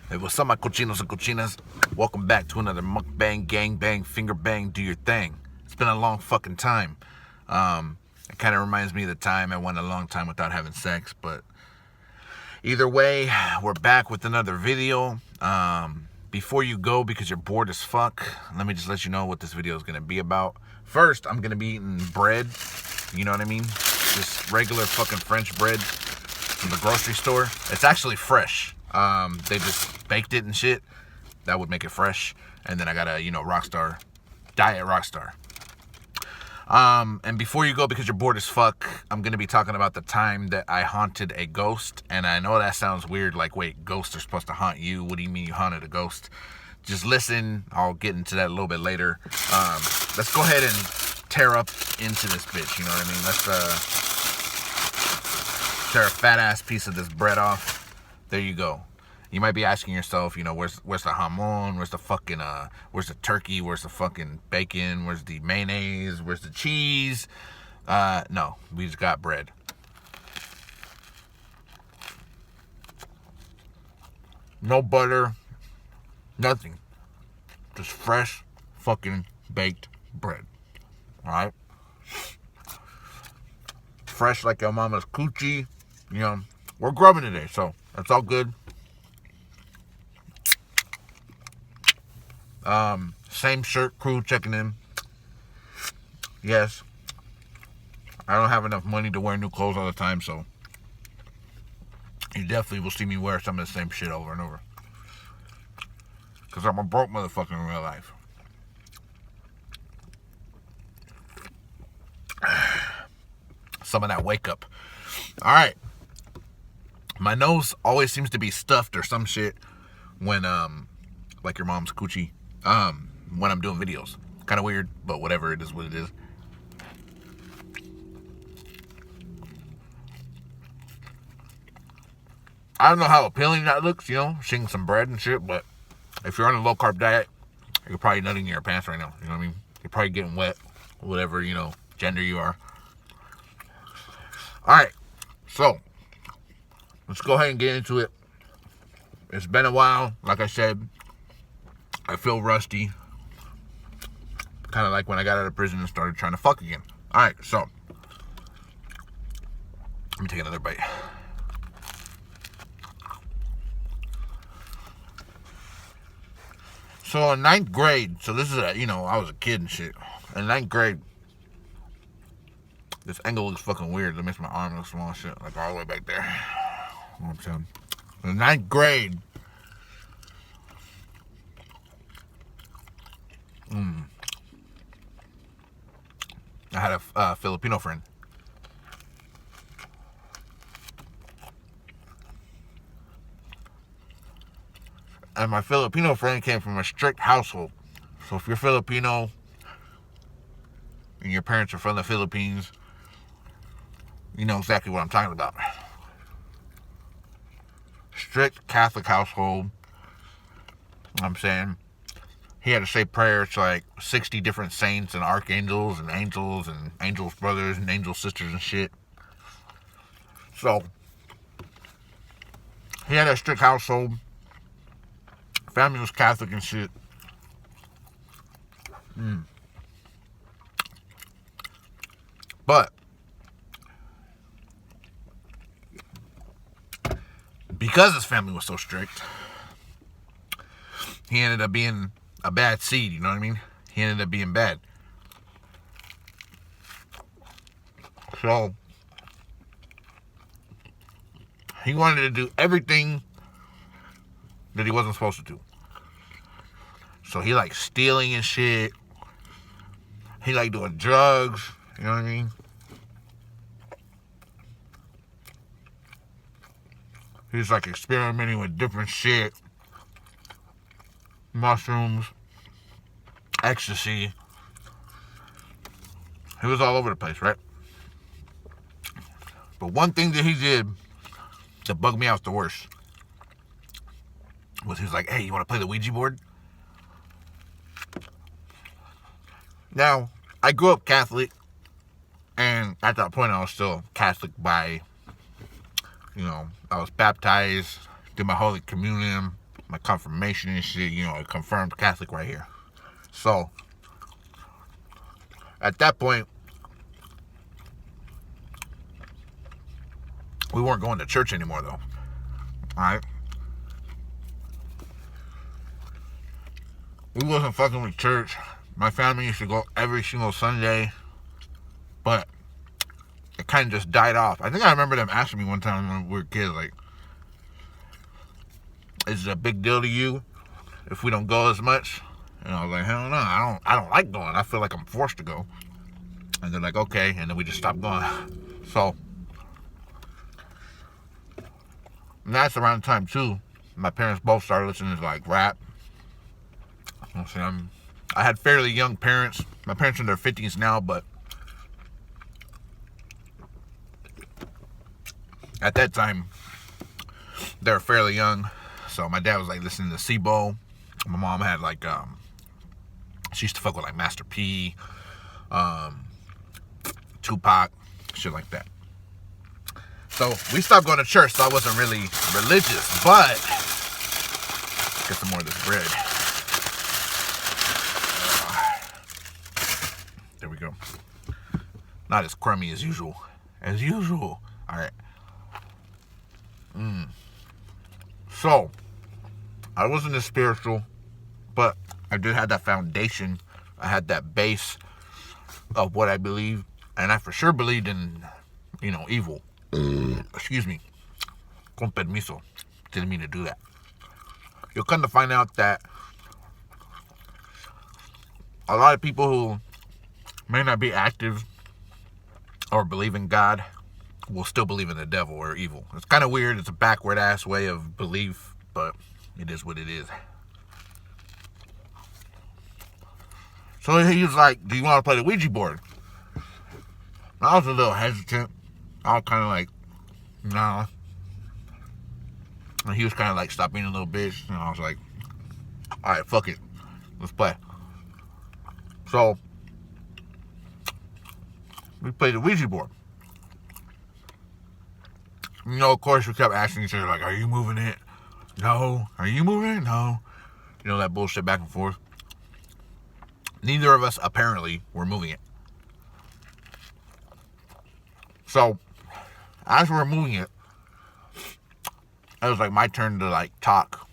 Hey, what's up, my cochinos and cochinas? Welcome back to another mukbang, gangbang, finger bang, do your thing. It's been a long fucking time. It kind of reminds me of the time I went a long time without having sex, but either way, we're back with another video. Before you go, because you're bored as fuck, let me just let you know what this video is going to be about. First, I'm going to be eating bread. You know what I mean? Just regular fucking French bread from the grocery store. It's actually fresh. They just baked it and shit. That would make it fresh. And then I got a, Rockstar, Diet Rockstar. And before you go, because you're bored as fuck, I'm going to be talking about the time that I haunted a ghost. And I know that sounds weird, like, wait, ghosts are supposed to haunt you? What do you mean you haunted a ghost? Just listen. I'll get into that a little bit later. Let's go ahead and tear up into this bitch, you know what I mean? Let's, tear a fat ass piece of this bread off. There you go. You might be asking yourself, where's the jamon? Where's the fucking, where's the turkey? Where's the fucking bacon? Where's the mayonnaise? Where's the cheese? No, we just got bread. No butter. Nothing. Just fresh fucking baked bread. Alright? Fresh like your mama's coochie. We're grubbing today, so that's all good. Same shirt crew checking in. Yes. I don't have enough money to wear new clothes all the time, so you definitely will see me wear some of the same shit over and over. Because I'm a broke motherfucker in real life. Some of that wake up. Alright. My nose always seems to be stuffed or some shit when, like your mom's coochie, when I'm doing videos. Kind of weird, but whatever, it is what it is. I don't know how appealing that looks, seeing some bread and shit, but if you're on a low-carb diet, you're probably nutting in your pants right now, you know what I mean? You're probably getting wet, whatever, gender you are. Alright, so let's go ahead and get into it. It's been a while. Like I said, I feel rusty. Kind of like when I got out of prison and started trying to fuck again. Alright, so let me take another bite. So in 9th grade, so this is I was a kid and shit. In 9th grade, this angle looks fucking weird. It makes my arm look small and shit, like all the way back there. You know what I'm saying? In 9th grade, I had a Filipino friend. And my Filipino friend came from a strict household. So if you're Filipino and your parents are from the Philippines, you know exactly what I'm talking about. Strict Catholic household. I'm saying he had to say prayers to like 60 different saints and archangels and angels brothers and angel sisters and shit. So he had a strict household. Family was Catholic and shit. But because his family was so strict, he ended up being a bad seed, you know what I mean? He ended up being bad. So he wanted to do everything that he wasn't supposed to do. So he liked stealing and shit. He liked doing drugs, you know what I mean? He was like experimenting with different shit. Mushrooms, ecstasy. He was all over the place, right? But one thing that he did that bugged me out the worst was he was like, hey, you want to play the Ouija board? Now, I grew up Catholic, and at that point I was still Catholic by, I was baptized, did my Holy Communion, my confirmation and shit, you know, a confirmed Catholic right here. So, at that point, we weren't going to church anymore, though. Alright? We wasn't fucking with church. My family used to go every single Sunday, but it kind of just died off. I think I remember them asking me one time when we were kids, like, is it a big deal to you if we don't go as much? And I was like, hell no, I don't like going. I feel like I'm forced to go. And they're like, okay, and then we just stopped going. So, and that's around the time too. My parents both started listening to like rap. You know, I had fairly young parents. My parents are in their 50s now, but at that time, they were fairly young. So my dad was like listening to SIBO. My mom had like, she used to fuck with like Master P, Tupac, shit like that. So we stopped going to church, so I wasn't really religious, but get some more of this bread. There we go. Not as crummy as usual. As usual. Alright. So, I wasn't as spiritual, but I did have that foundation. I had that base of what I believed, and I for sure believed in, you know, evil. Excuse me. Con permiso. Didn't mean to do that. You'll come to find out that a lot of people who may not be active or believe in God will still believe in the devil or evil. It's kind of weird. It's a backward ass way of belief, but it is what it is. So he was like, do you want to play the Ouija board? I was a little hesitant. I was kind of like, nah. And he was kind of like, stop being a little bitch. And I was like, alright, fuck it. Let's play. So, we played the Ouija board. You know, of course, we kept asking each other, like, are you moving it? No. Are you moving it? No. You know, that bullshit back and forth. Neither of us, apparently, were moving it. So, as we were moving it, it was like my turn to, like, talk.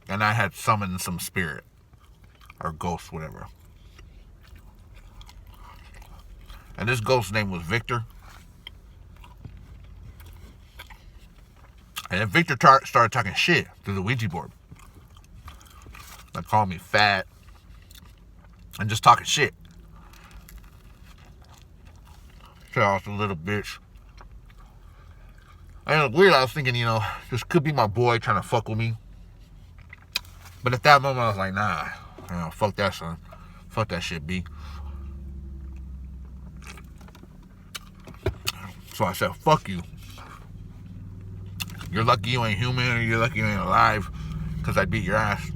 And I had summoned some spirit. Or ghost, whatever. And this ghost's name was Victor. And then Victor started talking shit through the Ouija board. Like calling me fat. And just talking shit. So I was a little bitch. And it was weird. I was thinking, you know, this could be my boy trying to fuck with me. But at that moment, I was like, nah. You know, fuck that, son. Fuck that shit, B. So I said, fuck you. You're lucky you ain't human, or you're lucky you ain't alive, because I beat your ass.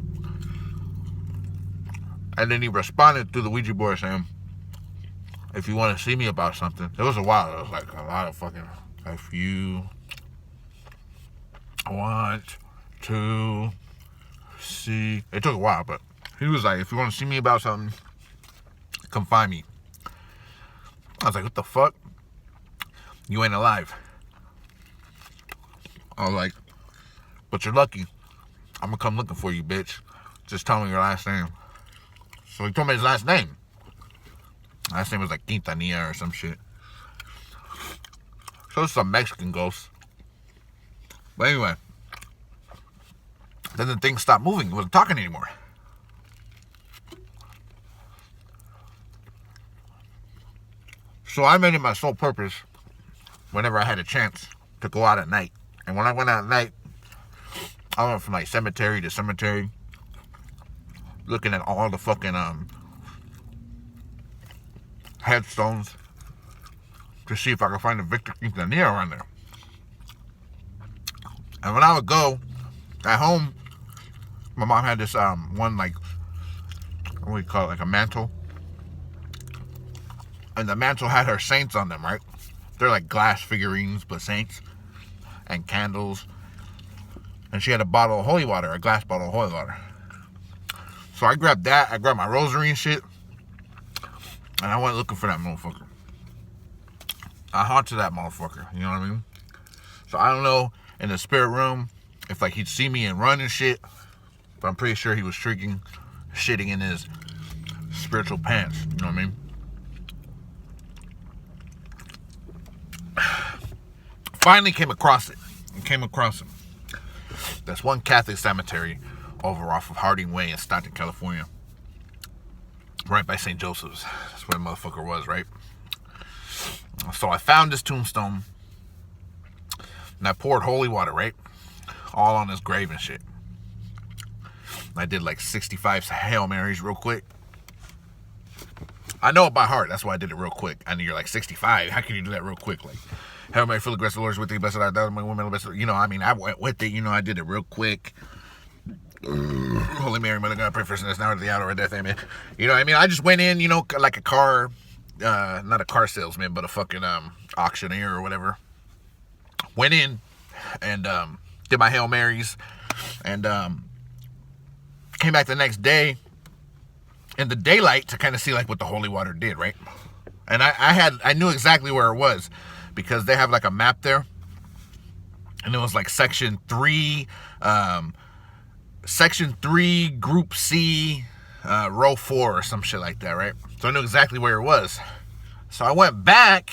And then he responded through the Ouija board saying, if you want to see me about something. It was a while. It was like a lot of fucking, if you want to see. It took a while, but he was like, if you want to see me about something, come find me. I was like, what the fuck? You ain't alive. I was like, but you're lucky. I'm gonna come looking for you, bitch. Just tell me your last name. So he told me his last name. Last name was like Quintanilla or some shit. So it's some Mexican ghost. But anyway, then the thing stopped moving. It wasn't talking anymore. So I made it my sole purpose, whenever I had a chance, to go out at night. And when I went out at night, I went from like cemetery to cemetery, looking at all the fucking headstones to see if I could find a Victor Quintanilla around there. And when I would go at home, my mom had this one, like, what do we call it, like a mantle. And the mantle had her saints on them, right? They're like glass figurines, but saints. And candles. and she had a bottle of holy water, a glass bottle of holy water. So I grabbed that. I grabbed my rosary and shit, and I went looking for that motherfucker. I haunted that motherfucker. You know what I mean? So I don't know in the spirit room if like he'd see me and run and shit, but I'm pretty sure he was shitting in his spiritual pants. You know what I mean? Finally came across it. Came across him. That's one Catholic cemetery over off of Harding Way in Stockton, California. Right by St. Joseph's. That's where the motherfucker was, right? So I found this tombstone, and I poured holy water, right? All on his grave and shit. I did like 65 Hail Marys real quick. I know it by heart. That's why I did it real quick. I know you're like 65. How can you do that real quick? Like, Hail Mary, full of grace, the Lord is with thee. Blessed art thou among women. Blessed, you know, I mean, I went with it. You know, I did it real quick. Holy Mary, Mother of God, pray for us in this hour of the hour of death. Amen. You know what I mean? I just went in, you know, like a car, not a car salesman, but a fucking auctioneer or whatever. Went in and did my Hail Marys, and came back the next day in the daylight to kind of see like what the holy water did, right? And I knew exactly where it was because they have like a map there, and it was like section 3, group C, row 4 or some shit like that, right? So I knew exactly where it was. So I went back.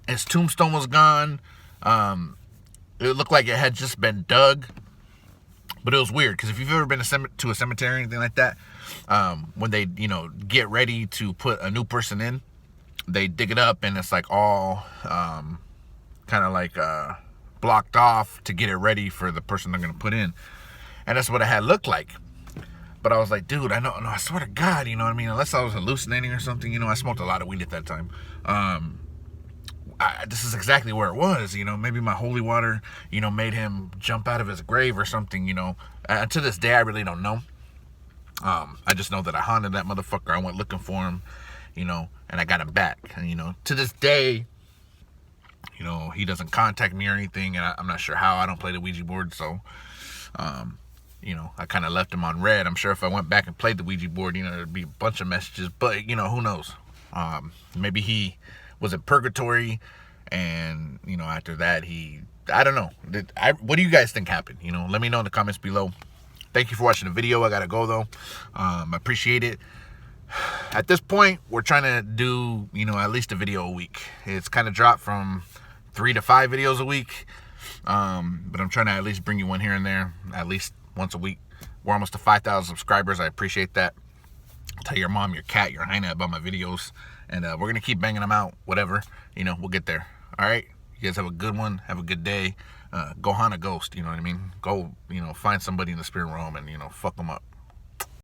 His tombstone was gone. It looked like it had just been dug. But it was weird, because if you've ever been to a cemetery or anything like that, when they, you know, get ready to put a new person in, they dig it up, and it's like all kind of like blocked off to get it ready for the person they're going to put in. And that's what it had looked like. But I was like, dude, I swear to God, you know what I mean? Unless I was hallucinating or something, you know, I smoked a lot of weed at that time. This is exactly where it was, you know. Maybe my holy water, you know, made him jump out of his grave or something, you know. To this day, I really don't know. I just know that I haunted that motherfucker. I went looking for him, you know, and I got him back. And, you know, to this day, you know, he doesn't contact me or anything, and I'm not sure how. I don't play the Ouija board, so, you know, I kind of left him on red. I'm sure if I went back and played the Ouija board, you know, there'd be a bunch of messages, but, you know, who knows? Maybe he was in purgatory, and, you know, after that, I don't know. What do you guys think happened? You know, let me know in the comments below. Thank you for watching the video. I gotta go, though. I appreciate it. At this point, we're trying to do, you know, at least a video a week. It's kind of dropped from 3 to 5 videos a week, but I'm trying to at least bring you one here and there, at least once a week. We're almost to 5,000 subscribers. I appreciate that. Tell your mom, your cat, your hyena about my videos, and we're gonna keep banging them out. Whatever, you know, we'll get there. All right, you guys have a good one. Have a good day. Go hunt a ghost. You know what I mean? Go, you know, find somebody in the spirit realm and, you know, fuck them up.